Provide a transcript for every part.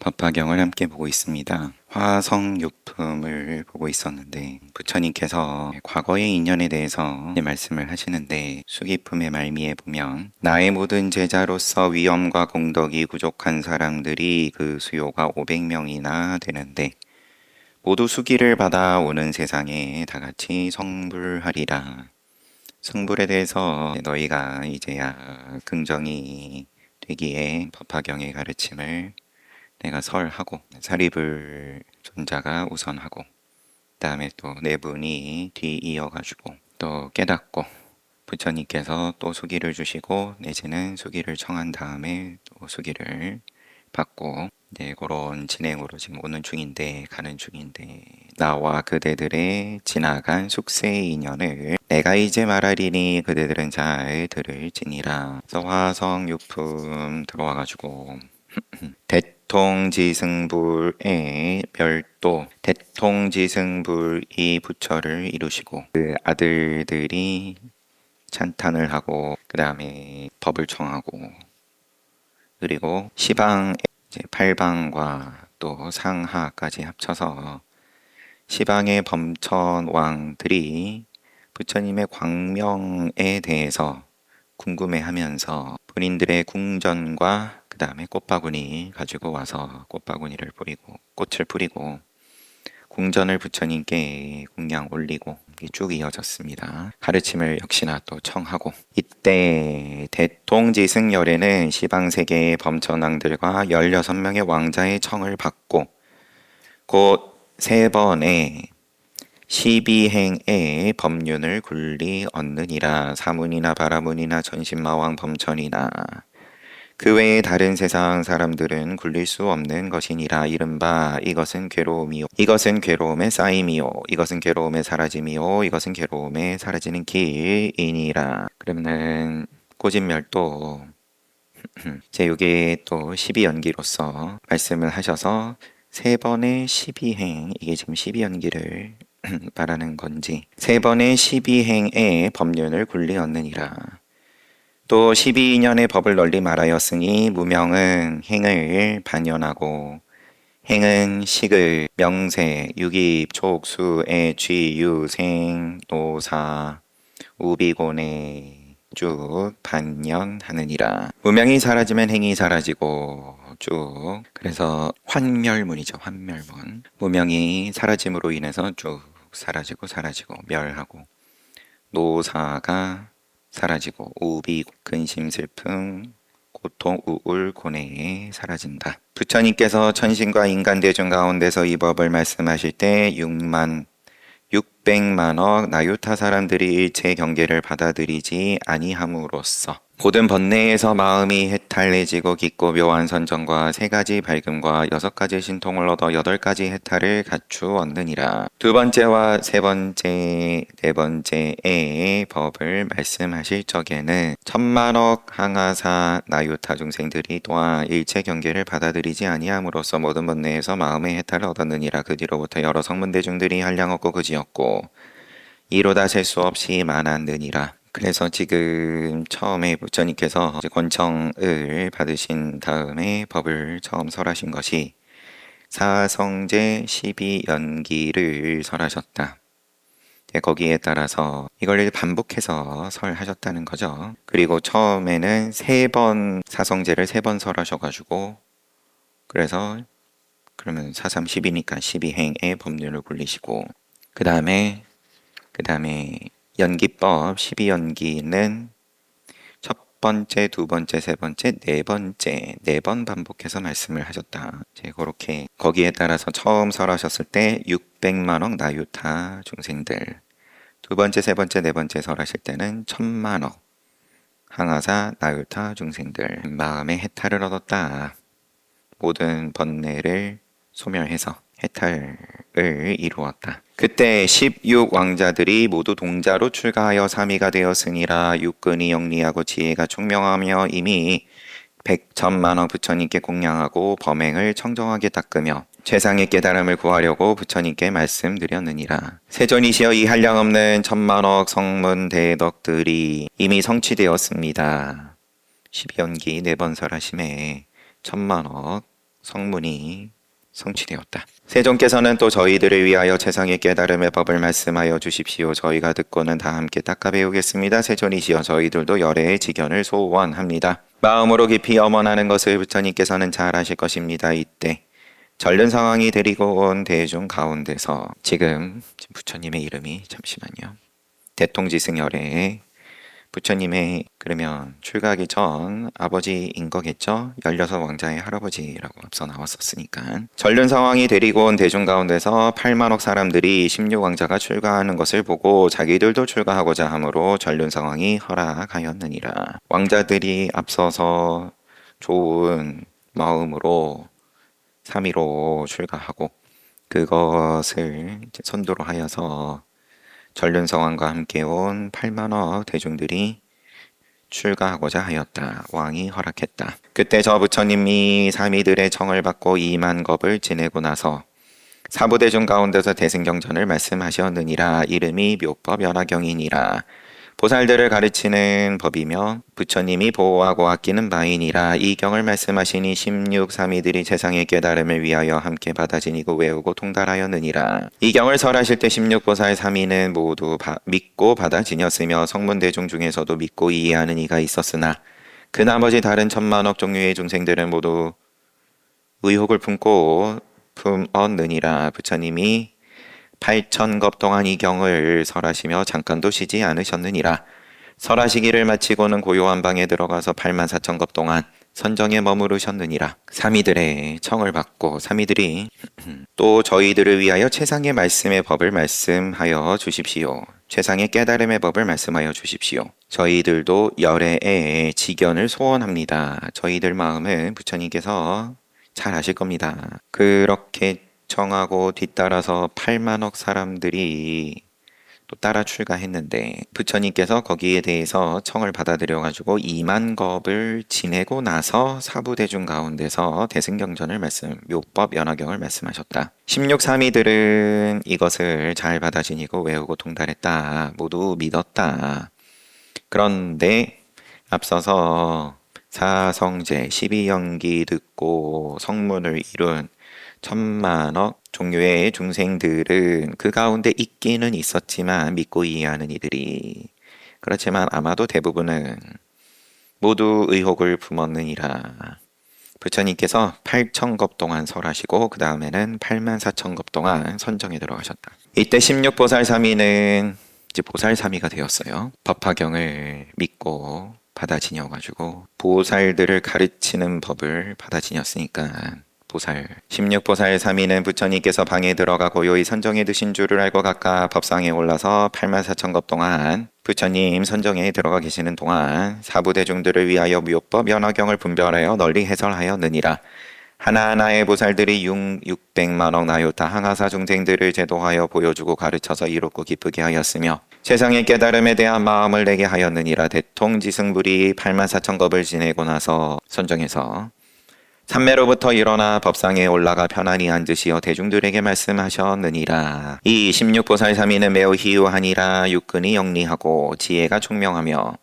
법화경을 함께 보고 있습니다. 화성유품을 보고 있었는데 부처님께서 과거의 인연에 대해서 말씀을 하시는데 수기품의 말미에 보면 나의 모든 제자로서 위엄과 공덕이 부족한 사람들이 그 수요가 500명이나 되는데 모두 수기를 받아 오는 세상에 다같이 성불하리라. 성불에 대해서 너희가 이제야 긍정이 되기에 법화경의 가르침을 내가 설하고 사리불 존자가 우선하고 그다음에 또 네 분이 뒤이어가지고 또 깨닫고 부처님께서 또 수기를 주시고 내지는 수기를 청한 다음에 또 수기를 받고 그런 진행으로 지금 오는 중인데 가는 중인데 나와 그대들의 지나간 숙세의 인연을 내가 이제 말하리니 그대들은 잘 들을지니라. 그래서 화성유품 들어와가지고 대통지승불의 별도 대통지승불이 부처를 이루시고 그 아들들이 찬탄을 하고 그 다음에 법을 청하고 그리고 시방의 팔방과 또 상하까지 합쳐서 시방의 범천왕들이 부처님의 광명에 대해서 궁금해하면서 본인들의 궁전과 그 다음에 꽃바구니 가지고 와서 꽃바구니를 뿌리고 꽃을 뿌리고 궁전을 부처님께 공양 올리고 쭉 이어졌습니다. 가르침을 역시나 또 청하고 이때 대통지승열에는 시방세계의 범천왕들과 16명의 왕자의 청을 받고 곧 3번의 12행의 법륜을 굴리 얻느니라. 사문이나 바라문이나 전신마왕 범천이나 그 외의 다른 세상 사람들은 굴릴 수 없는 것이니라. 이른바 이것은 괴로움이요 이것은 괴로움의 쌓임이요 이것은 괴로움의 사라짐이요 이것은 괴로움의 사라지는 길이니라. 그러면은 꼬진멸도 제6의 또 12연기로서 말씀을 하셔서 3번의 12행 이게 지금 12연기를 말하는 건지 3번의 12행의 법륜을 굴리 얻느니라. 또 12년의 법을 널리 말하였으니 무명은 행을 반연하고 행은 식을 명세 유깁 촉수 애취 유생 노사 우비고내 쭉 반연하느니라. 무명이 사라지면 행이 사라지고 쭉 그래서 환멸문이죠. 환멸문. 무명이 사라짐으로 인해서 쭉 사라지고 멸하고 노사가 사라지고 우비 근심 슬픔 고통 우울 고뇌에 사라진다. 부처님께서 천신과 인간 대중 가운데서 이 법을 말씀하실 때 600만억 나유타 사람들이 일체 경계를 받아들이지 아니함으로써 모든 번뇌에서 마음이 해탈해지고 깊고 묘한 선정과 3가지 밝음과 6가지 신통을 얻어 8가지 해탈을 갖추었느니라. 2번째와 3번째, 4번째의 법을 말씀하실 적에는 1000만억 항하사 나유타 중생들이 또한 일체 경계를 받아들이지 아니함으로써 모든 번뇌에서 마음의 해탈을 얻었느니라. 그 뒤로부터 여러 성문대중들이 한량 없고 그지없고 이로다 셀 수 없이 많았느니라. 그래서 지금 처음에 부처님께서 권청을 받으신 다음에 법을 처음 설하신 것이 사성제 12연기를 설하셨다. 거기에 따라서 이걸 반복해서 설하셨다는 거죠. 그리고 처음에는 3번 사성제를 3번 설하셔가지고 그래서 그러면 432니까 12행의 법륜을 굴리시고 그 다음에 연기법 12연기는 첫 번째, 두 번째, 세 번째, 네 번째 4번 반복해서 말씀을 하셨다. 그렇게 거기에 따라서 처음 설하셨을 때 600만억 나유타 중생들, 두 번째, 세 번째, 네 번째 설하실 때는 1000만억 항하사 나유타 중생들 마음의 해탈을 얻었다. 모든 번뇌를 소멸해서 해탈을 이루었다. 그때 16왕자들이 모두 동자로 출가하여 사미가 되었으니라. 육근이 영리하고 지혜가 총명하며 이미 100천만억 부처님께 공양하고 범행을 청정하게 닦으며 최상의 깨달음을 구하려고 부처님께 말씀드렸느니라. 세존이시여 이 한량없는 1000만억 성문 대덕들이 이미 성취되었습니다. 12연기 4번 설하심에 1000만억 성문이 성취되었다. 세존께서는 또 저희들을 위하여 세상의 깨달음의 법을 말씀하여 주십시오. 저희가 듣고는 다 함께 닦아 배우겠습니다. 세존이시여 저희들도 열애의 지견을 소원합니다. 마음으로 깊이 염원하는 것을 부처님께서는 잘 아실 것입니다. 이때 전륜 상황이 데리고 온 대중 가운데서 지금 부처님의 이름이 잠시만요. 대통지승열애 부처님의 그러면 출가하기 전 아버지인 거겠죠? 16왕자의 할아버지라고 앞서 나왔었으니까 전륜 상황이 데리고 온 대중 가운데서 8만억 사람들이 16왕자가 출가하는 것을 보고 자기들도 출가하고자 함으로 전륜 상황이 허락하였느니라. 왕자들이 앞서서 좋은 마음으로 3위로 출가하고 그것을 선두로 하여서 전륜성왕과 함께 온 8만억 대중들이 출가하고자 하였다. 왕이 허락했다. 그때 저 부처님이 사미들의 청을 받고 2만 겁을 지내고 나서 사부대중 가운데서 대승경전을 말씀하셨느니라. 이름이 묘법 연화경이니라. 보살들을 가르치는 법이며 부처님이 보호하고 아끼는 바이니라. 이 경을 말씀하시니 16사미들이 세상의 깨달음을 위하여 함께 받아 지니고 외우고 통달하였느니라. 이 경을 설하실 때 16보살 3위는 모두 믿고 받아 지녔으며 성문대중 중에서도 믿고 이해하는 이가 있었으나 그 나머지 다른 1000만억 종류의 중생들은 모두 의혹을 품고 품었느니라. 부처님이 8,000겁 동안 이 경을 설하시며 잠깐도 쉬지 않으셨느니라. 설하시기를 마치고는 고요한 방에 들어가서 84,000겁 동안 선정에 머무르셨느니라. 사미들의 청을 받고 사미들이 또 저희들을 위하여 최상의 말씀의 법을 말씀하여 주십시오. 최상의 깨달음의 법을 말씀하여 주십시오. 저희들도 열애의 지견을 소원합니다. 저희들 마음은 부처님께서 잘 아실 겁니다. 그렇게 청하고 뒤따라서 8만억 사람들이 또 따라 출가했는데 부처님께서 거기에 대해서 청을 받아들여가지고 2만 겁을 지내고 나서 사부대중 가운데서 대승경전을 묘법 연화경을 말씀하셨다. 16사미들은 이것을 잘 받아 지니고 외우고 통달했다. 모두 믿었다. 그런데 앞서서 사성제 12연기 듣고 성문을 이룬 1000만억 종류의 중생들은 그 가운데 있기는 있었지만 믿고 이해하는 이들이 그렇지만 아마도 대부분은 모두 의혹을 품었느니라. 부처님께서 8,000겁 동안 설하시고 그 다음에는 84,000겁 동안 선정에 들어가셨다. 이때 16보살 3위는 이제 보살 3위가 되었어요. 법화경을 믿고 받아 지녀가지고 보살들을 가르치는 법을 받아 지녔으니까 보살 16보살 3위는 부처님께서 방에 들어가 고요히 선정에 드신 줄을 알고 각각 법상에 올라서 84,000겁 동안 부처님 선정에 들어가 계시는 동안 사부대중들을 위하여 묘법 연화경을 분별하여 널리 해설하였느니라. 하나하나의 보살들이 600만억 나요타 항아사 중생들을 제도하여 보여주고 가르쳐서 이롭고 기쁘게 하였으며 세상의 깨달음에 대한 마음을 내게 하였느니라. 대통지승불이 84,000겁을 지내고 나서 선정해서 삼매로부터 일어나 법상에 올라가 편안히 앉으시어 대중들에게 말씀하셨느니라. 이 16보살 3위는 매우 희유하니라. 육근이 영리하고 지혜가 총명하며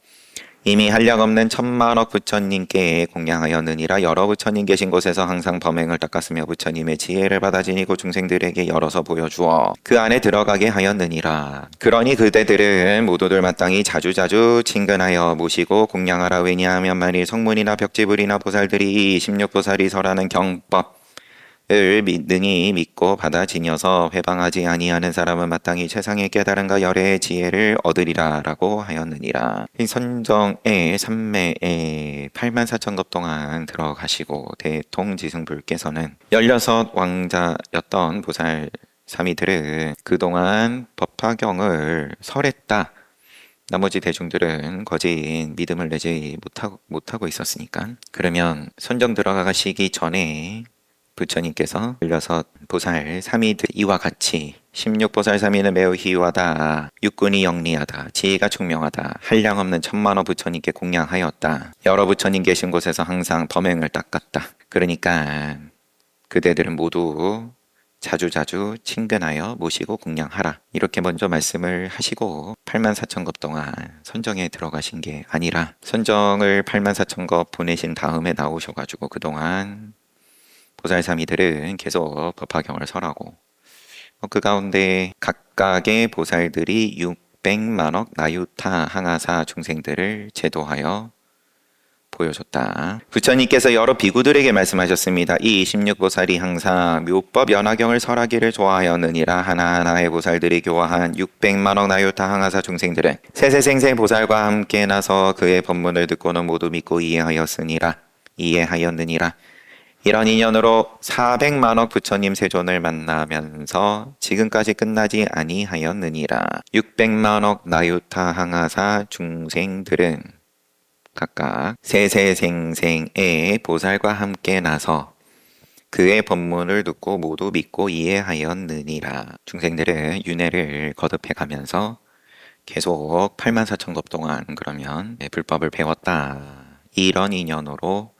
이미 한량없는 1000만억 부처님께 공양하였느니라. 여러 부처님 계신 곳에서 항상 범행을 닦았으며 부처님의 지혜를 받아 지니고 중생들에게 열어서 보여주어 그 안에 들어가게 하였느니라. 그러니 그대들은 모두들 마땅히 자주자주 친근하여 모시고 공양하라. 왜냐하면 만일 성문이나 벽지불이나 보살들이 16보살이 설하는 경법 을 능히 믿고 받아 지녀서 회방하지 아니하는 사람은 마땅히 최상의 깨달음과 열애의 지혜를 얻으리라 라고 하였느니라. 이 선정의 삼매에 84,000겁 동안 들어가시고 대통지승불께서는 16왕자였던 보살 사미들은 그동안 법화경을 설했다. 나머지 대중들은 거짓 믿음을 내지 못하고 있었으니까 그러면 선정 들어가시기 전에 부처님께서 16보살 3위들 이와 같이 16보살 3위는 매우 희유하다. 육군이 영리하다. 지혜가 총명하다. 한량없는 1000만억 부처님께 공양하였다. 여러 부처님 계신 곳에서 항상 범행을 닦았다. 그러니까 그대들은 모두 자주자주 친근하여 모시고 공양하라. 이렇게 먼저 말씀을 하시고 84,000겁 동안 선정에 들어가신 게 아니라 선정을 84,000겁 보내신 다음에 나오셔가지고 그동안 보살삼이들은 계속 법화경을 설하고 그 가운데 각각의 보살들이 600만억 나유타 항아사 중생들을 제도하여 보여줬다. 부처님께서 여러 비구들에게 말씀하셨습니다. 이 16보살이 항상 묘법 연화경을 설하기를 좋아하였느니라. 하나하나의 보살들이 교화한 600만억 나유타 항아사 중생들은 세세생생 보살과 함께 나서 그의 법문을 듣고는 모두 믿고 이해하였느니라. 이런 인연으로 400만억 부처님 세존을 만나면서 지금까지 끝나지 아니하였느니라. 600만억 나유타 항아사 중생들은 각각 세세생생의 보살과 함께 나서 그의 법문을 듣고 모두 믿고 이해하였느니라. 중생들은 윤회를 거듭해 가면서 계속 84,000급 동안 그러면 불법을 배웠다. 이런 인연으로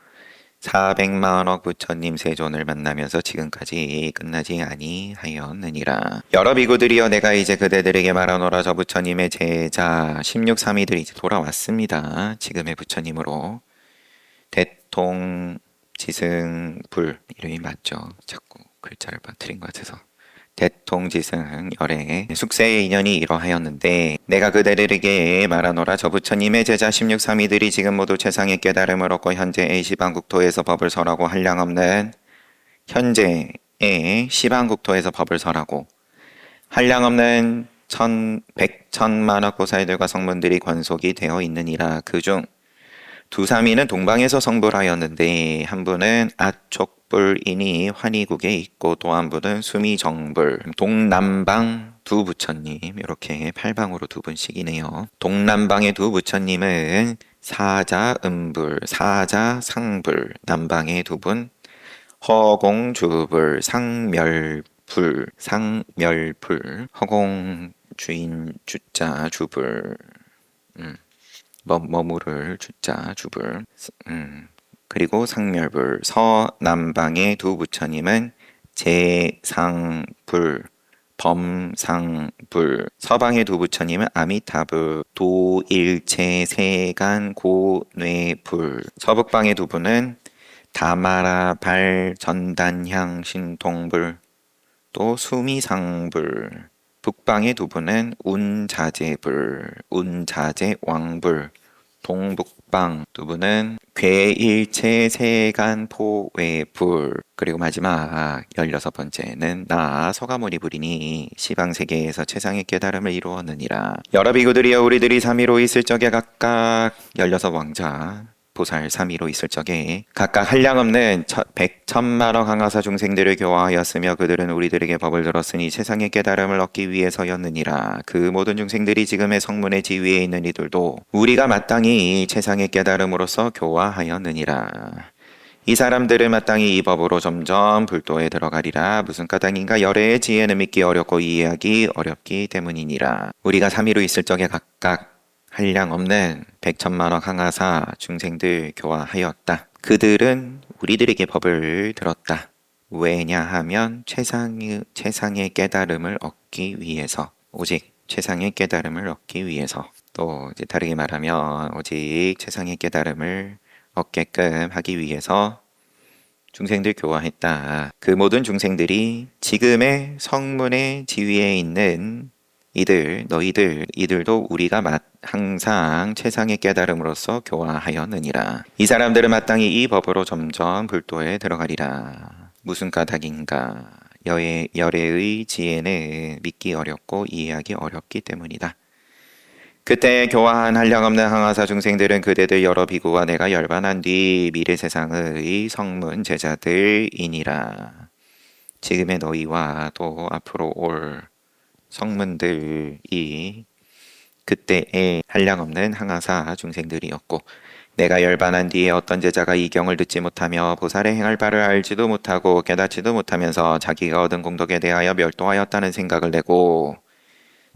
400만억 부처님 세존을 만나면서 지금까지 끝나지 아니하였느니라. 여러 비구들이여 내가 이제 그대들에게 말하노라. 저 부처님의 제자 16사미들이 이제 돌아왔습니다. 지금의 부처님으로. 대통지승불 이름이 맞죠? 자꾸 글자를 빠뜨린 것 같아서. 대통지승 열의 숙세의 인연이 이러하였는데 내가 그대들에게 말하노라. 저 부처님의 제자 16사미들이 지금 모두 최상의 깨달음을 얻고 현재의 시방국토에서 법을 설하고 한량없는 현재의 시방국토에서 법을 설하고 한량없는 백천만억 보살들과 성문들이 관속이 되어 있느니라. 그중 두 사미는 동방에서 성불하였는데 한 분은 아촉불이니 환희국에 있고 또 한 분은 수미정불 동남방 두 부처님 이렇게 팔방으로 두 분씩이네요. 동남방의 두 부처님은 사자음불 사자상불, 남방의 두 분 허공주불 상멸불 허공주인 주자 주불 머무를 주자 주불 그리고 상멸불. 서남방의 두 부처님은 제상불 범상불. 서방의 두 부처님은 아미타불 도일체세간 고뇌불. 서북방의 두 분은 다마라발 전단향 신통불 또 수미상불. 북방의 두 분은 운자재불 운자재왕불. 동북방 두 분은 괴일체세간포외불. 그리고 마지막 16번째는 나 서가모니불이니 시방세계에서 최상의 깨달음을 이루었느니라. 여러 비구들이여 우리들이 삼위로 있을 적에 각각 16왕자 보살 3위로 있을 적에 각각 한량없는 백천만억 항아사 중생들을 교화하였으며 그들은 우리들에게 법을 들었으니 세상의 깨달음을 얻기 위해서였느니라. 그 모든 중생들이 지금의 성문의 지위에 있는 이들도 우리가 마땅히 세상의 깨달음으로써 교화하였느니라. 이 사람들은 마땅히 이 법으로 점점 불도에 들어가리라. 무슨 까닭인가? 열애의 지혜는 믿기 어렵고 이해하기 어렵기 때문이니라. 우리가 3위로 있을 적에 각각 한량없는 백천만억 항아사 중생들 교화하였다. 그들은 우리들에게 법을 들었다. 왜냐하면 최상의 깨달음을 얻기 위해서, 오직 최상의 깨달음을 얻기 위해서, 또 이제 다르게 말하면 오직 최상의 깨달음을 얻게끔 하기 위해서 중생들 교화했다. 그 모든 중생들이 지금의 성문의 지위에 있는 이들도 우리가 항상 최상의 깨달음으로써 교화하였느니라. 이 사람들은 마땅히 이 법으로 점점 불도에 들어가리라. 무슨 까닭인가? 열애의 지혜는 믿기 어렵고 이해하기 어렵기 때문이다. 그때 교화한 한량없는 항아사 중생들은 그대들 여러 비구와 내가 열반한 뒤 미래 세상의 성문 제자들이니라. 지금의 너희와 또 앞으로 올 성문들이 그때의 한량없는 항아사 중생들이었고 내가 열반한 뒤에 어떤 제자가 이 경을 듣지 못하며 보살의 행할 바를 알지도 못하고 깨닫지도 못하면서 자기가 얻은 공덕에 대하여 멸도하였다는 생각을 내고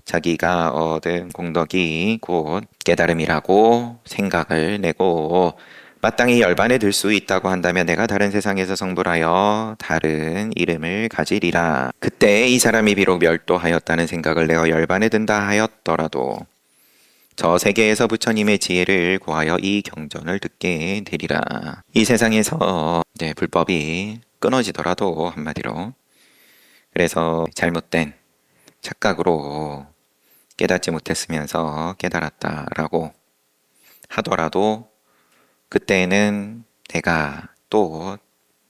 자기가 얻은 공덕이 곧 깨달음이라고 생각을 내고 마땅히 열반에 들 수 있다고 한다면 내가 다른 세상에서 성불하여 다른 이름을 가지리라. 그때 이 사람이 비록 멸도하였다는 생각을 내어 열반에 든다 하였더라도 저 세계에서 부처님의 지혜를 구하여 이 경전을 듣게 되리라. 이 세상에서 불법이 끊어지더라도 한마디로. 그래서 잘못된 착각으로 깨닫지 못했으면서 깨달았다라고 하더라도 그때는 내가 또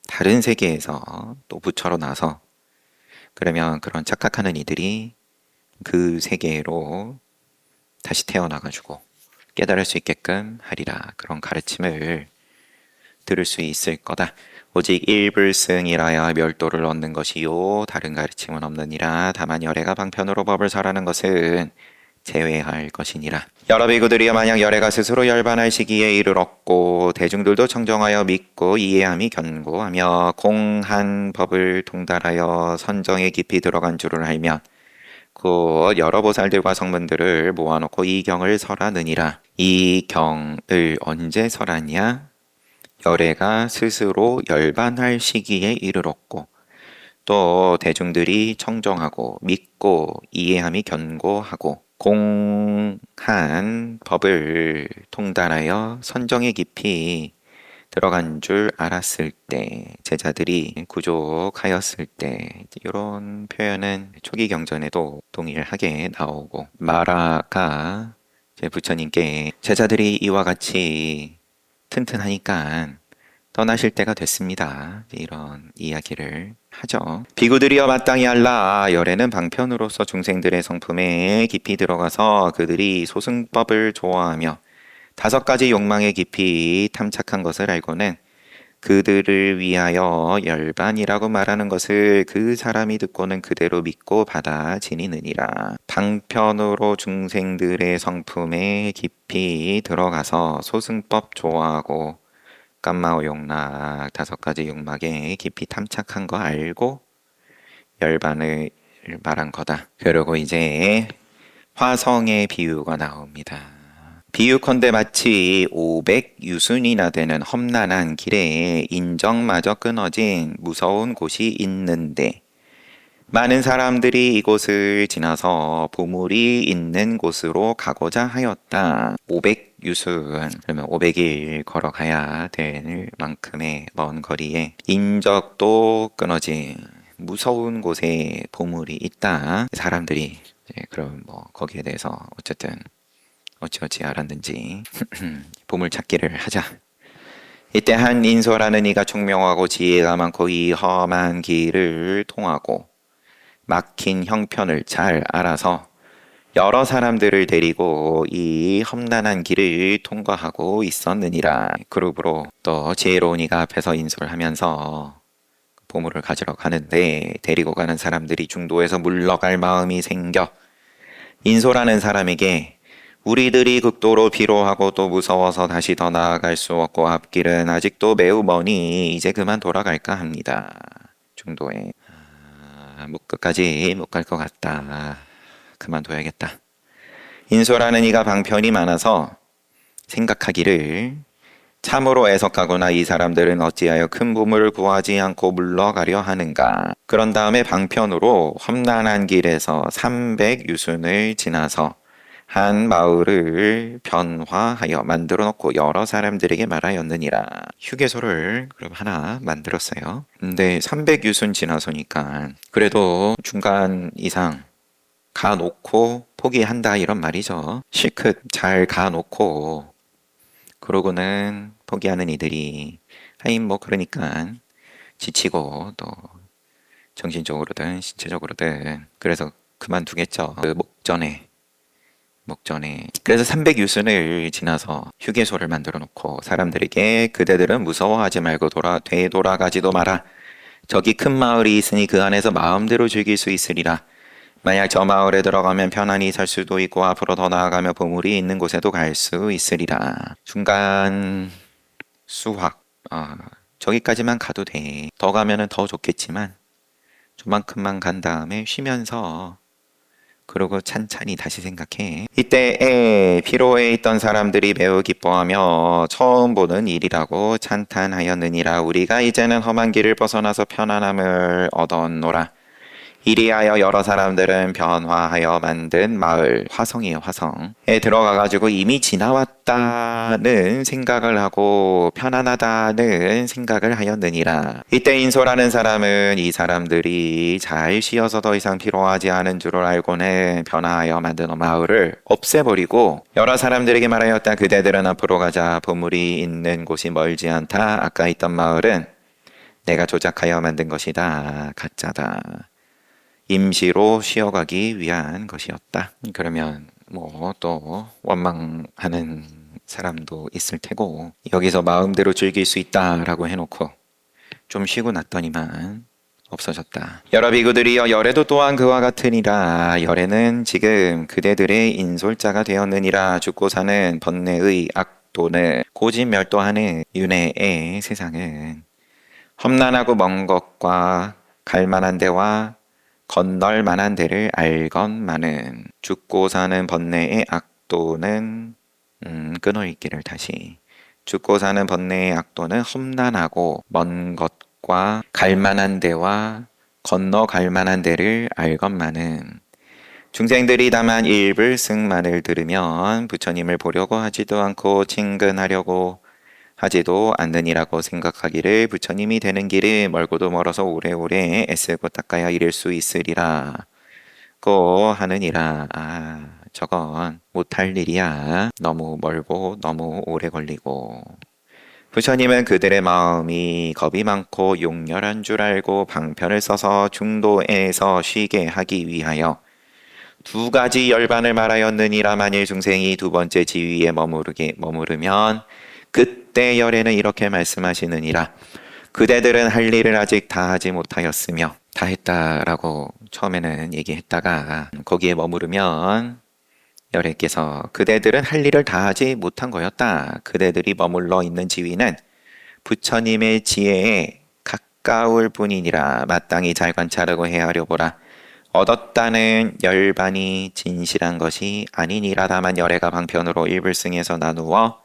다른 세계에서 또 부처로 나서 그러면 그런 착각하는 이들이 그 세계로 다시 태어나가지고 깨달을 수 있게끔 하리라. 그런 가르침을 들을 수 있을 거다. 오직 일불승이라야 멸도를 얻는 것이요 다른 가르침은 없느니라. 다만 열애가 방편으로 법을 설하는 것은 제외할 것이니라. 여러 비구들이여 만약 열애가 스스로 열반할 시기에 이르렀고 대중들도 청정하여 믿고 이해함이 견고하며 공한 법을 통달하여 선정에 깊이 들어간 줄을 알면 곧 여러 보살들과 성문들을 모아놓고 이 경을 설하느니라. 이 경을 언제 설하냐? 열애가 스스로 열반할 시기에 이르렀고 또 대중들이 청정하고 믿고 이해함이 견고하고 공한 법을 통달하여 선정에 깊이 들어간 줄 알았을 때, 제자들이 구족하였을 때, 이런 표현은 초기 경전에도 동일하게 나오고, 마라가 부처님께 제자들이 이와 같이 튼튼하니까 떠나실 때가 됐습니다. 이런 이야기를 하죠. 비구들이여 마땅히 알라. 열애는 방편으로서 중생들의 성품에 깊이 들어가서 그들이 소승법을 좋아하며 5가지 욕망에 깊이 탐착한 것을 알고는 그들을 위하여 열반이라고 말하는 것을 그 사람이 듣고는 그대로 믿고 받아지니느니라. 방편으로 중생들의 성품에 깊이 들어가서 소승법 좋아하고 깜마오 욕락 5가지 욕망에 깊이 탐착한 거 알고 열반을 말한 거다. 그리고 이제 화성의 비유가 나옵니다. 비유컨대 마치 500유순이나 되는 험난한 길에 인정마저 끊어진 무서운 곳이 있는데 많은 사람들이 이곳을 지나서 보물이 있는 곳으로 가고자 하였다. 500유순, 그러면 500일 걸어가야 될 만큼의 먼 거리에 인적도 끊어진 무서운 곳에 보물이 있다. 사람들이 그럼 거기에 대해서 어쨌든 어찌어찌 알았는지 보물 찾기를 하자. 이때 한 인소라는 이가 총명하고 지혜가 많고 이 험한 길을 통하고 막힌 형편을 잘 알아서 여러 사람들을 데리고 이 험난한 길을 통과하고 있었느니라. 그룹으로 또 지혜로운 이가 앞에서 인솔을 하면서 보물을 가지러 가는데 데리고 가는 사람들이 중도에서 물러갈 마음이 생겨 인솔하는 사람에게 우리들이 극도로 피로하고 또 무서워서 다시 더 나아갈 수 없고 앞길은 아직도 매우 머니 이제 그만 돌아갈까 합니다. 중도에 끝까지 못 갈 것 같다. 그만둬야겠다. 인솔하는 이가 방편이 많아서 생각하기를 참으로 애석하구나. 이 사람들은 어찌하여 큰 보물을 구하지 않고 물러가려 하는가. 그런 다음에 방편으로 험난한 길에서 300유순을 지나서 한 마을을 변화하여 만들어 놓고 여러 사람들에게 말하였느니라. 휴게소를 그럼 하나 만들었어요. 근데 300유순 지나서니까 그래도 중간 이상 가놓고 포기한다 이런 말이죠. 실컷 잘 가놓고 그러고는 포기하는 이들이 하인 그러니까 지치고 또 정신적으로든 신체적으로든 그래서 그만두겠죠. 그 목전에 그래서 300유순을 지나서 휴게소를 만들어 놓고 사람들에게 그대들은 무서워하지 말고 되돌아가지도 마라. 저기 큰 마을이 있으니 그 안에서 마음대로 즐길 수 있으리라. 만약 저 마을에 들어가면 편안히 살 수도 있고 앞으로 더 나아가며 보물이 있는 곳에도 갈 수 있으리라. 중간 수확 저기까지만 가도 돼. 더 가면은 더 좋겠지만 저만큼만 간 다음에 쉬면서 그러고 찬찬히 다시 생각해. 이때에 피로에 있던 사람들이 매우 기뻐하며 처음 보는 일이라고 찬탄하였느니라. 우리가 이제는 험한 길을 벗어나서 편안함을 얻었노라. 이리하여 여러 사람들은 변화하여 만든 마을, 화성이에요, 화성에 들어가가지고 이미 지나왔다는 생각을 하고 편안하다는 생각을 하였느니라. 이때 인소라는 사람은 이 사람들이 잘 쉬어서 더 이상 필요하지 않은 줄을 알고는 변화하여 만든 마을을 없애버리고 여러 사람들에게 말하였다. 그대들은 앞으로 가자. 보물이 있는 곳이 멀지 않다. 아까 있던 마을은 내가 조작하여 만든 것이다. 가짜다. 임시로 쉬어가기 위한 것이었다. 그러면 뭐 또 원망하는 사람도 있을 테고 여기서 마음대로 즐길 수 있다라고 해놓고 좀 쉬고 났더니만 없어졌다. 여러 비구들이여 열애도 또한 그와 같으니라. 열애는 지금 그대들의 인솔자가 되었느니라. 죽고 사는 번뇌의 악도는 고집멸도하는 윤회의 세상은 험난하고 먼 것과 갈만한 데와 건널 만한 데를 알건만은 죽고 사는 번뇌의 악도는 끊어읽기를 다시 죽고 사는 번뇌의 악도는 험난하고 먼 것과 갈만한 데와 건너갈 만한 데를 알건만은 중생들이 다만 일불승만을 들으면 부처님을 보려고 하지도 않고 친근하려고 하지도 않느니라고 생각하기를 부처님이 되는 길이 멀고도 멀어서 오래오래 애쓰고 닦아야 이룰 수 있으리라 고 하느니라. 저건 못할 일이야. 너무 멀고 너무 오래 걸리고. 부처님은 그들의 마음이 겁이 많고 용렬한 줄 알고 방편을 써서 중도에서 쉬게 하기 위하여 두 가지 열반을 말하였느니라. 만일 중생이 두 번째 지위에 머무르면 그때 열애는 이렇게 말씀하시느니라. 그대들은 할 일을 아직 다 하지 못하였으며 다 했다라고 처음에는 얘기했다가 거기에 머무르면 열애께서 그대들은 할 일을 다 하지 못한 거였다. 그대들이 머물러 있는 지위는 부처님의 지혜에 가까울 뿐이니라. 마땅히 잘 관찰하고 헤아려 보라. 얻었다는 열반이 진실한 것이 아니니라. 다만 열애가 방편으로 일불승에서 나누어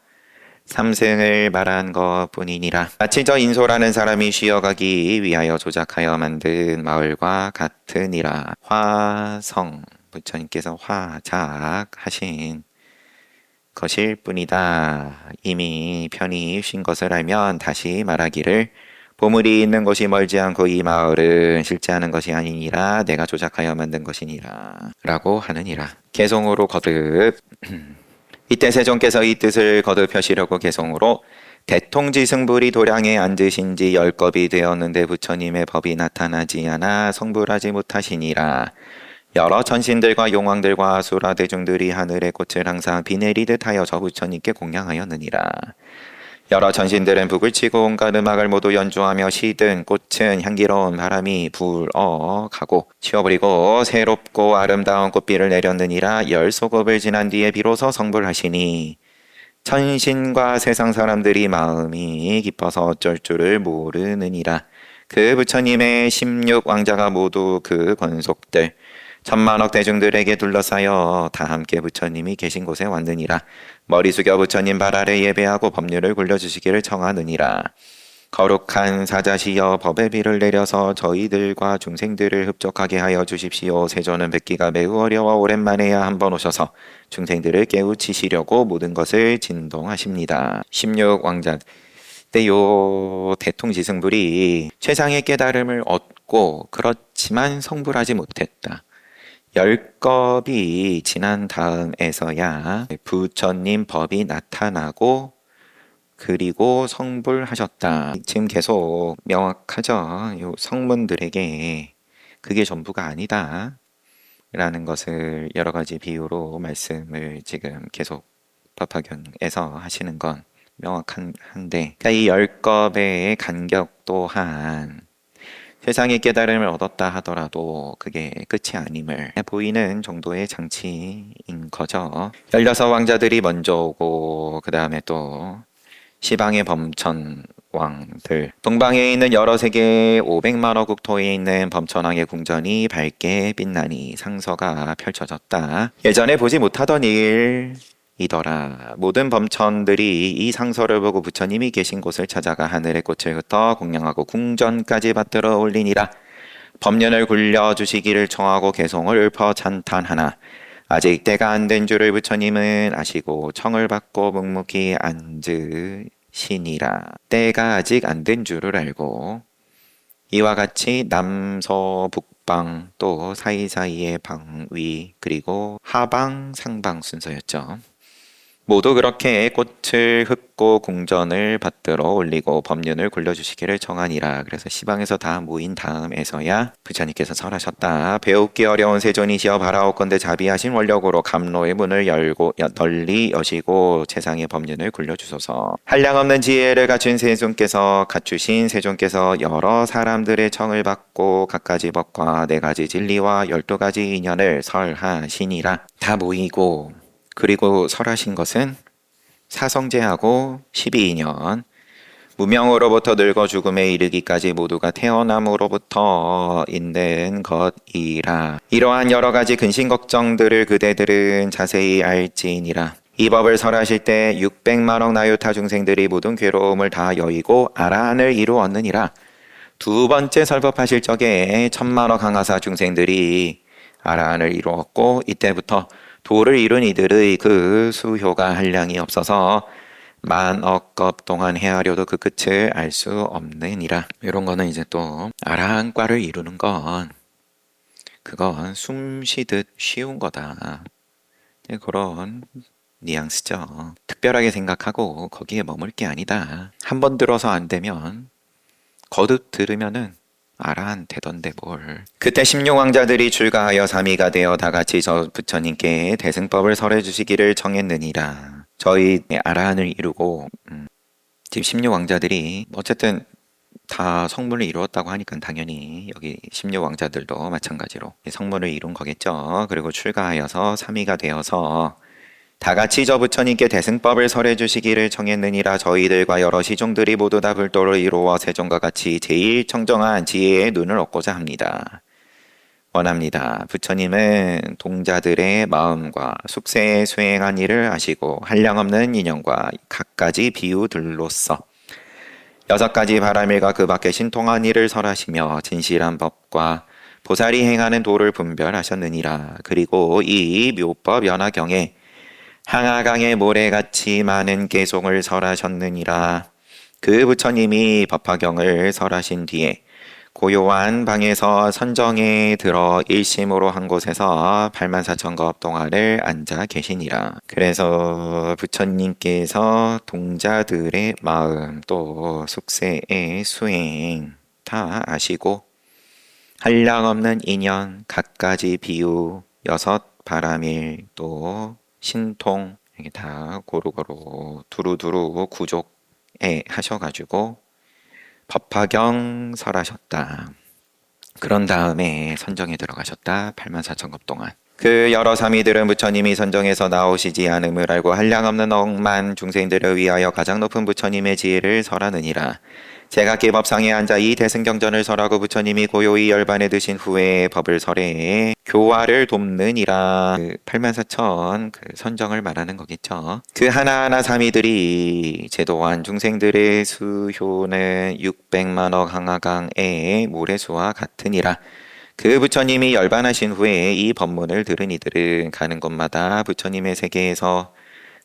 삼승을 말한 것 뿐이니라. 마치 저 인소라는 사람이 쉬어가기 위하여 조작하여 만든 마을과 같으니라. 화성, 부처님께서 화작하신 것일 뿐이다. 이미 편히 쉰 것을 알면 다시 말하기를 보물이 있는 곳이 멀지 않고 이 마을은 실제하는 것이 아니니라. 내가 조작하여 만든 것이니라 라고 하느니라. 개송으로 거듭 이때 세존께서 이 뜻을 거듭하시려고 개송으로 대통지승불이 도량에 앉으신 지 10겁이 되었는데 부처님의 법이 나타나지 않아 성불하지 못하시니라. 여러 천신들과 용왕들과 아수라 대중들이 하늘의 꽃을 항상 비 내리듯 하여 저 부처님께 공양하였느니라. 여러 천신들은 북을 치고 온갖 음악을 모두 연주하며 시든 꽃은 향기로운 바람이 불어가고 치워버리고 새롭고 아름다운 꽃비를 내렸느니라. 10소급을 지난 뒤에 비로소 성불하시니 천신과 세상 사람들이 마음이 깊어서 어쩔 줄을 모르느니라. 그 부처님의 16왕자가 모두 그 권속들 천만억 대중들에게 둘러싸여 다 함께 부처님이 계신 곳에 왔느니라. 머리 숙여 부처님 발 아래 예배하고 법률을 굴려주시기를 청하느니라. 거룩한 사자시여 법의 비를 내려서 저희들과 중생들을 흡족하게 하여 주십시오. 세존은 뵙기가 매우 어려워 오랜만에야 한번 오셔서 중생들을 깨우치시려고 모든 것을 진동하십니다. 16왕자 때 요 대통지승불이 최상의 깨달음을 얻고 그렇지만 성불하지 못했다. 10겁이 지난 다음에서야 부처님 법이 나타나고 그리고 성불하셨다. 지금 계속 명확하죠. 요 성문들에게 그게 전부가 아니다 라는 것을 여러 가지 비유로 말씀을 지금 계속 법화경에서 하시는 건 명확한데, 그러니까 이 10겁의 간격 또한 세상의 깨달음을 얻었다 하더라도 그게 끝이 아님을 보이는 정도의 장치인 거죠. 16왕자들이 먼저 오고 그 다음에 또 시방의 범천왕들, 동방에 있는 여러 세계 500만억 국토에 있는 범천왕의 궁전이 밝게 빛나니 상서가 펼쳐졌다. 예전에 보지 못하던 일이더라. 모든 범천들이 이 상서를 보고 부처님이 계신 곳을 찾아가 하늘의 꽃을 흩어 공양하고 궁전까지 받들어 올리니라. 법륜을 굴려주시기를 청하고 개송을 읊어 찬탄하나 아직 때가 안 된 줄을 부처님은 아시고 청을 받고 묵묵히 앉으시니라. 때가 아직 안 된 줄을 알고 이와 같이 남서 북방 또 사이사이의 방위 그리고 하방 상방 순서였죠. 모두 그렇게 꽃을 흙고 궁전을 받들어 올리고 법륜을 굴려주시기를 청하니라. 그래서 시방에서 다 모인 다음에서야 부처님께서 설하셨다. 배우기 어려운 세존이시여 바라옵건대 자비하신 원력으로 감로의 문을 열고 널리 여시고 세상의 법륜을 굴려주소서. 한량없는 지혜를 갖춘 세존께서 갖추신 세존께서 여러 사람들의 청을 받고 갖가지 법과 4가지 진리와 12가지 인연을 설하시니라. 다 모이고 그리고 설하신 것은 사성제하고 12인연, 무명으로부터 늙어 죽음에 이르기까지 모두가 태어남으로부터 있는 것이라. 이러한 여러 가지 근심 걱정들을 그대들은 자세히 알지니라. 이 법을 설하실 때 600만억 나유타 중생들이 모든 괴로움을 다 여의고 아라한을 이루었느니라. 두 번째 설법하실 적에 1000만억 항아사 중생들이 아라한을 이루었고 이때부터 도를 이룬 이들의 그 수효가 한량이 없어서 만억겁 동안 헤아려도 그 끝을 알 수 없느니라. 이런 거는 이제 또 아라한과를 이루는 건 그건 숨 쉬듯 쉬운 거다. 그런 뉘앙스죠. 특별하게 생각하고 거기에 머물 게 아니다. 한 번 들어서 안 되면 거듭 들으면은 아라한 되던데 뭘. 그때 16왕자들이 출가하여 사미가 되어 다같이 저 부처님께 대승법을 설해 주시기를 청했느니라. 저희 아라한을 이루고 지금 16왕자들이 어쨌든 다 성문을 이루었다고 하니까 당연히 여기 16왕자들도 마찬가지로 성문을 이룬 거겠죠. 그리고 출가하여서 사미가 되어서 다같이 저 부처님께 대승법을 설해 주시기를 청했느니라. 저희들과 여러 시종들이 모두 다 불도를 이루어 세종과 같이 제일 청정한 지혜의 눈을 얻고자 합니다. 원합니다. 부처님은 동자들의 마음과 숙세에 수행한 일을 아시고 한량없는 인연과 갖가지 비유들로서 6가지 바람일과 그 밖에 신통한 일을 설하시며 진실한 법과 보살이 행하는 도를 분별하셨느니라. 그리고 이 묘법 연화경에 항아강의 모래같이 많은 개송을 설하셨느니라. 그 부처님이 법화경을 설하신 뒤에 고요한 방에서 선정에 들어 일심으로 한 곳에서 84,000겁 동안을 앉아 계시니라. 그래서 부처님께서 동자들의 마음 또 숙세의 수행 다 아시고 한량없는 인연 갖가지 비유 6 바람일 또 신통 이게 다 고루고루 두루두루 구족에 하셔가지고 법화경 설하셨다. 그런 다음에 선정에 들어가셨다. 84,000겁 동안. 그 여러 사미들은 부처님이 선정에서 나오시지 않음을 알고 한량없는 억만 중생들을 위하여 가장 높은 부처님의 지혜를 설하느니라. 제각기 법상에 앉아 이 대승경전을 설하고 부처님이 고요히 열반에 드신 후에 법을 설해 교화를 돕느니라. 그 84,000 그 선정을 말하는 거겠죠. 그 하나하나 사미들이 제도한 중생들의 수효는 600만억 항아강의 모래수와 같으니라. 그 부처님이 열반하신 후에 이 법문을 들은 이들은 가는 곳마다 부처님의 세계에서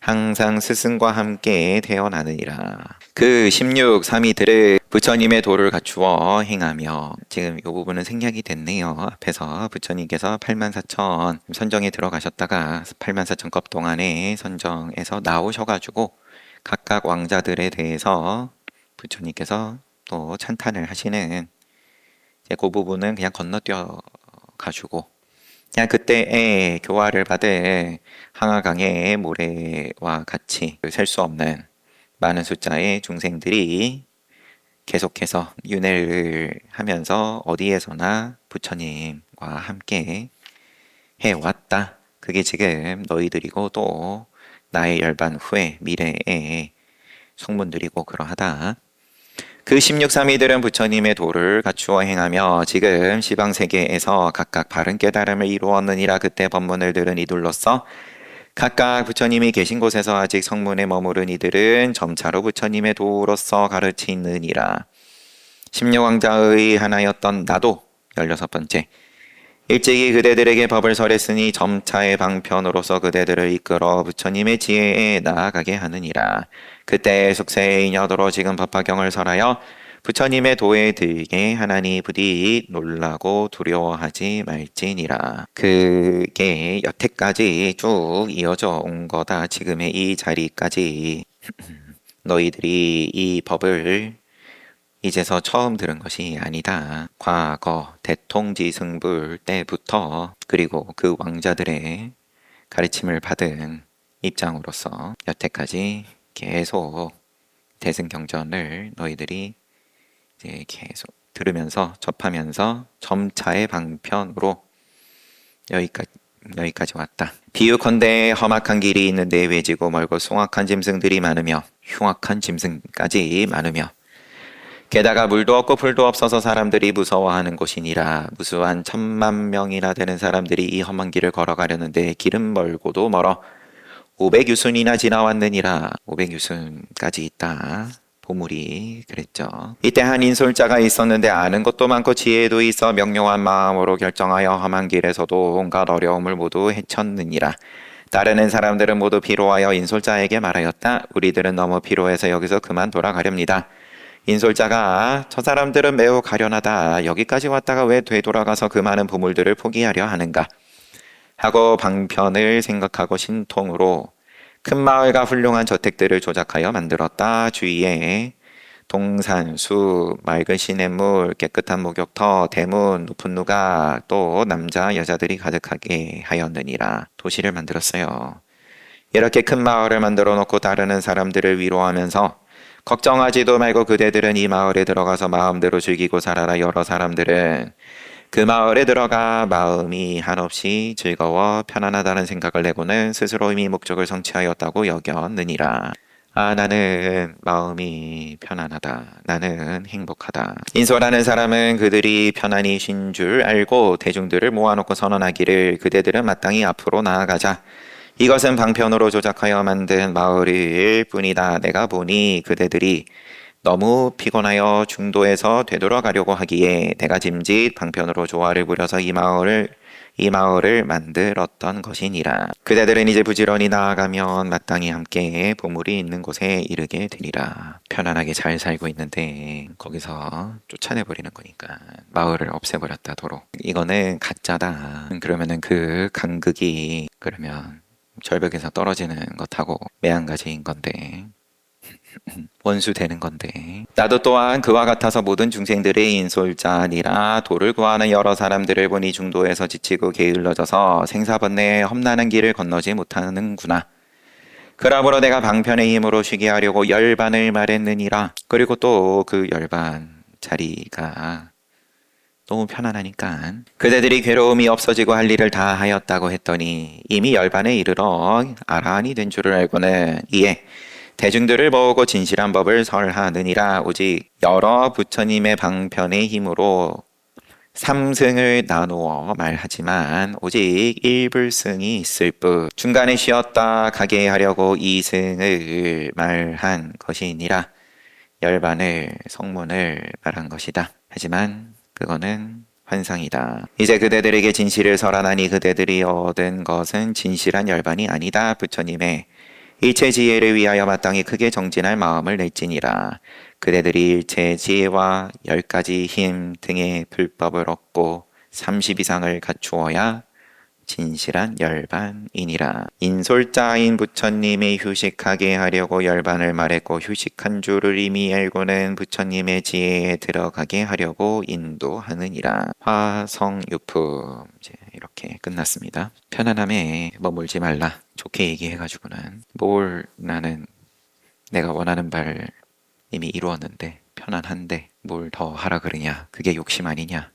항상 스승과 함께 태어나느니라. 그 16사미들은 부처님의 도를 갖추어 행하며 지금 이 부분은 생략이 됐네요. 앞에서 부처님께서 84,000 선정에 들어가셨다가 84,000겁 동안에 선정에서 나오셔가지고 각각 왕자들에 대해서 부처님께서 또 찬탄을 하시는 그 부분은 그냥 건너뛰어 가지고 그냥 그때에 교화를 받은 항아강의 모래와 같이 셀 수 없는 많은 숫자의 중생들이 계속해서 윤회를 하면서 어디에서나 부처님과 함께 해왔다. 그게 지금 너희들이고 또 나의 열반 후에 미래의 성문들이고 그러하다. 그 16사미들은 부처님의 도를 갖추어 행하며 지금 시방세계에서 각각 바른 깨달음을 이루었느니라. 그때 법문을 들은 이들로서 각각 부처님이 계신 곳에서 아직 성문에 머무른 이들은 점차로 부처님의 도로서 가르치느니라. 16왕자의 하나였던 나도 16번째. 일찍이 그대들에게 법을 설했으니 점차의 방편으로서 그대들을 이끌어 부처님의 지혜에 나아가게 하느니라. 그때 숙세의 인여도로 지금 법화경을 설하여 부처님의 도에 들게 하나니 부디 놀라고 두려워하지 말지니라. 그게 여태까지 쭉 이어져 온 거다. 지금의 이 자리까지 너희들이 이 법을 이제서 처음 들은 것이 아니다. 과거 대통지승불 때부터 그리고 그 왕자들의 가르침을 받은 입장으로서 여태까지 계속 대승경전을 너희들이 이제 계속 들으면서 접하면서 점차의 방편으로 여기까지 왔다. 비유컨대 험악한 길이 있는데 외지고 멀고 숭악한 짐승들이 많으며 흉악한 짐승까지 많으며 게다가 물도 없고 풀도 없어서 사람들이 무서워하는 곳이니라. 무수한 10,000,000명이나 되는 사람들이 이 험한 길을 걸어가려는데 길은 멀고도 멀어 500유순이나 지나왔느니라. 500유순까지 있다. 보물이 그랬죠. 이때 한 인솔자가 있었는데 아는 것도 많고 지혜도 있어 명료한 마음으로 결정하여 험한 길에서도 온갖 어려움을 모두 헤쳤느니라. 따르는 사람들은 모두 피로하여 인솔자에게 말하였다. 우리들은 너무 피로해서 여기서 그만 돌아가렵니다. 인솔자가 저 사람들은 매우 가련하다. 여기까지 왔다가 왜 되돌아가서 그 많은 보물들을 포기하려 하는가? 하고 방편을 생각하고 신통으로 큰 마을과 훌륭한 저택들을 조작하여 만들었다. 주위에 동산, 숲, 맑은 시냇물, 깨끗한 목욕터, 대문, 높은 누각, 또 남자, 여자들이 가득하게 하였느니라. 도시를 만들었어요. 이렇게 큰 마을을 만들어 놓고 따르는 사람들을 위로하면서 걱정하지도 말고 그대들은 이 마을에 들어가서 마음대로 즐기고 살아라. 여러 사람들은 그 마을에 들어가 마음이 한없이 즐거워 편안하다는 생각을 내고는 스스로 이미 목적을 성취하였다고 여겼느니라. 아, 나는 마음이 편안하다. 나는 행복하다. 인솔하는 사람은 그들이 편안히 쉰 줄 알고 대중들을 모아놓고 선언하기를 그대들은 마땅히 앞으로 나아가자. 이것은 방편으로 조작하여 만든 마을일 뿐이다. 내가 보니 그대들이 너무 피곤하여 중도에서 되돌아가려고 하기에 내가 짐짓 방편으로 조화를 부려서 이 마을을 만들었던 것이니라. 그대들은 이제 부지런히 나아가면 마땅히 함께 보물이 있는 곳에 이르게 되리라. 편안하게 잘 살고 있는데 거기서 쫓아내버리는 거니까 마을을 없애버렸다 도로. 이거는 가짜다. 그러면은 그 간극이 그러면 절벽에서 떨어지는 것하고 매한가지인 건데 원수 되는 건데 나도 또한 그와 같아서 모든 중생들의 인솔자니라. 도를 구하는 여러 사람들을 보니 중도에서 지치고 게을러져서 생사번뇌의 험난한 길을 건너지 못하는구나. 그러므로 내가 방편의 힘으로 쉬게 하려고 열반을 말했느니라. 그리고 또 그 열반 자리가 너무 편안하니까 그대들이 괴로움이 없어지고 할 일을 다 하였다고 했더니 이미 열반에 이르러 아라한이 된 줄을 알고는 이에 대중들을 모으고 진실한 법을 설하느니라. 오직 여러 부처님의 방편의 힘으로 삼승을 나누어 말하지만 오직 일불승이 있을 뿐 중간에 쉬었다 가게 하려고 이승을 말한 것이니라. 열반을 성문을 말한 것이다. 하지만 그거는 환상이다. 이제 그대들에게 진실을 설하나니 그대들이 얻은 것은 진실한 열반이 아니다. 부처님의 일체 지혜를 위하여 마땅히 크게 정진할 마음을 낼지니라. 그대들이 일체 지혜와 10가지 힘 등의 불법을 얻고 30 이상을 갖추어야 진실한 열반이니라. 인솔자인 부처님이 휴식하게 하려고 열반을 말했고 휴식한 줄을 이미 알고는 부처님의 지혜에 들어가게 하려고 인도하느니라. 화성유품 이제 이렇게 끝났습니다. 편안함에 머물지 말라. 좋게 얘기해가지고는 뭘 나는 내가 원하는 바를 이미 이루었는데 편안한데 뭘 더 하라 그러냐. 그게 욕심 아니냐.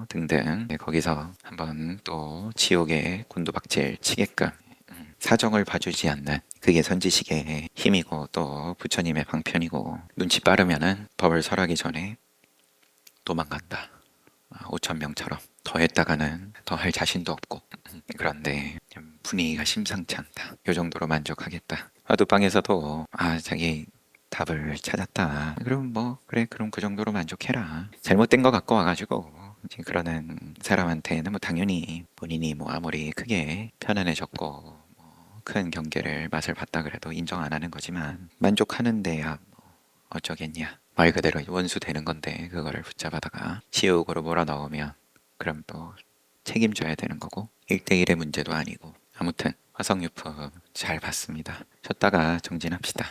등등. 거기서 한번 또 지옥의 곤두박질 치게끔 사정을 봐주지 않는 그게 선지식의 힘이고 또 부처님의 방편이고 눈치 빠르면은 법을 설하기 전에 도망간다. 5,000명처럼 더 했다가는 더 할 자신도 없고 그런데 분위기가 심상치 않다. 요 정도로 만족하겠다. 화두방에서도 자기 답을 찾았다. 그럼 뭐 그래 그럼 그 정도로 만족해라. 잘못된 거 갖고 와가지고 이제 그러는 사람한테는 뭐 당연히 본인이 뭐 아무리 크게 편안해졌고 큰 경계를 맛을 봤다 그래도 인정 안 하는 거지만 만족하는데야 뭐 어쩌겠냐. 말 그대로 원수 되는 건데 그거를 붙잡아다가 지옥으로 몰아넣으면 그럼 또 책임져야 되는 거고 1대1의 문제도 아니고 아무튼 화성유품 잘 봤습니다. 쉬었다가 정진합시다.